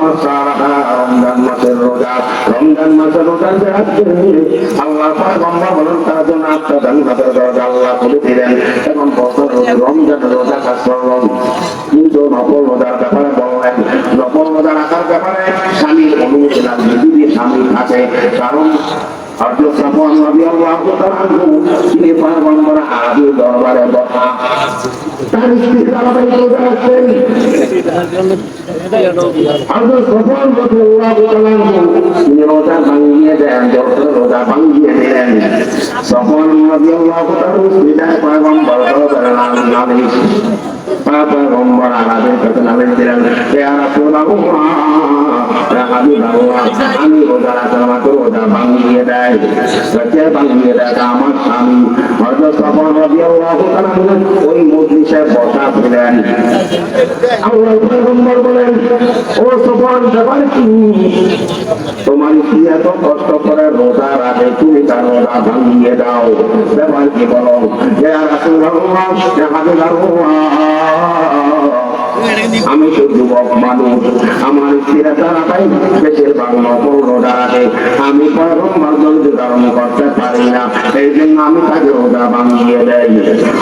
রমজান মাসের রোজা, রমজান মাসের রোজা যে রাখবে আল্লাহ পয়গম্বর বলেন তার জন্য আপনার জান্নাতের দরজা আল্লাহ খুলে দিলেন। এবং বছর রমজানের রোজা কাজ করলাম, কিন্তু নকল রোজার ব্যাপারে বললেন নকল রোজা রাখার ব্যাপারে স্বামীর অনুমতি লাগবে, যদি স্বামী থাকে। কারণ হযরত সাফওয়ান রাদিয়াল্লাহু তাআলা তিনি পয়গম্বর আলীর দরবারে বসা, তার স্ত্রী তারাবাই রোজা রাখতেন। হযরত সাফওয়ান রাদিয়াল্লাহু তাআলা তিনি রোজা ভাঙিয়ে দেন, রোজা ভাঙিয়ে দিলেন। সাফওয়ান রাদিয়াল্লাহু তাআলা স্ত্রী পয়গম্বর দরবারে নালিশ, পয়গম্বর আলীর কাছে নালিশ দিলেন, ইয়া রাসূলুল্লাহ আমি রোজা রাখার মাত্র রোজা ভাঙিয়ে দেয়, ভাঙিয়ে দেয় আমার স্বামী। হযরত সাফওয়ান রাদিয়াল্লাহু তাআলা ওই মজলিসে বসা ছিলেন। আল্লাহর পয়গম্বর বলেন, ও সাফওয়ান ব্যাপার কি, তোমার স্ত্রী এত কষ্ট করে রোজা রাখে, তুমি তার রোজা ভাঙিয়ে দাও, ব্যাপার কি বলো? ইয়া রাসূলুল্লাহ ইয়া হাবিবাল্লাহ, আমি তো যুবক মানুষ, আমার স্ত্রীরা তারাই বেশিরভাগ নকল রোজা রাখে, আমি পয়গম্বর ধৈর্য ধারণ করতে পারি না, এই জন্য আমি তাকে রোজা ভাঙিয়ে দেই।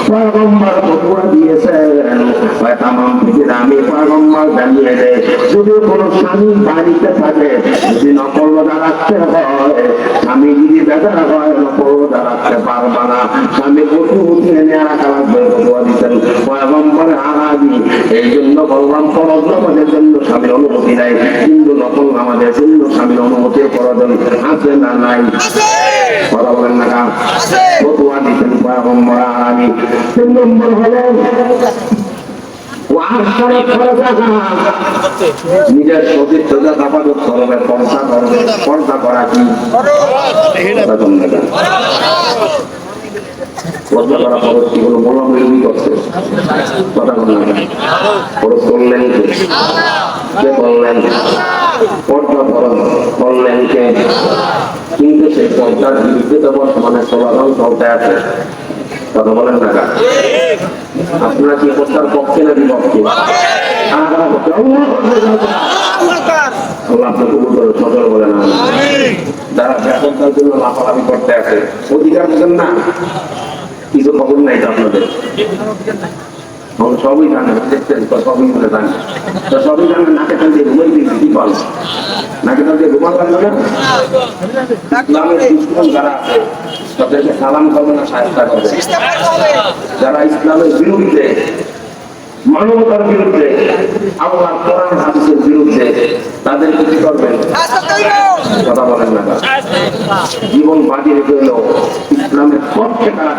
পয়গম্বর ফতোয়া দিয়েছেন তামাম পৃথিবীতে আমি পয়গম্বর জানিয়ে দেয়, যদি কোনো স্বামী বাড়িতে থাকে যদি নকল রোজা রাখতে হয়, স্বামী যদি বেজার হয় নকল রোজা রাখতে পারবা না, স্বামী কঠু উঠিয়ে নিয়ে রাখা লাগবে, ফতোয়া দিচ্ছেন পয়গম্বর আলাদি। এই জন্য বললাম ফরজ নামাজের জন্য স্বামীর অনুমতি নাই, কিন্তু নকল নামাজের জন্য স্বামীর অনুমতির প্রয়োজন আছে না নাই? কথা বলেন না কা? ফতোয়া দিচ্ছেন পয়গম্বর আলাদি। 3 নম্বর হলো নিজের চরিত্রটা হেফাজত করবে, পর্দা করা কি পর্দা করা খরচ কি কোনো বললাম এরকমই করছে, কথা বললাম খরচ করলেন কে বললেন? পর্দা করলেন কে? কিন্তু সেই পর্দার বিরুদ্ধে তো বর্তমানে সমাধান চলতে আছে, কথা বলেন না? আপনারা কি পর্দার পক্ষে না বিপক্ষে? সচল বলে না, যারা ব্যাপকতার জন্য লাফালাফি করতে আছে অধিকার বুঝেন না, কিছু খবর নাই তো আপনাদের, সবই জানে, দেখছেন তো সবই বলে জানে, তো সবই জানে। নাকে টান দিয়ে ঘুমাই দিয়েছি কি পাল, নাকে টান দিয়ে ঘুমাল লাগবে না? ইসলামের দুশ্মন যারা আছে তাদেরকে সালাম করবে না, সাহায্য করবে। যারা ইসলামের বিরুদ্ধে, মানবতার বিরুদ্ধে, আল্লাহর কোরআন হাদিসের বিরুদ্ধে, তাদেরকে কি করবেন? কথা বলেন না? জীবন বাজি রেখে হলো ইসলামের পক্ষে তারা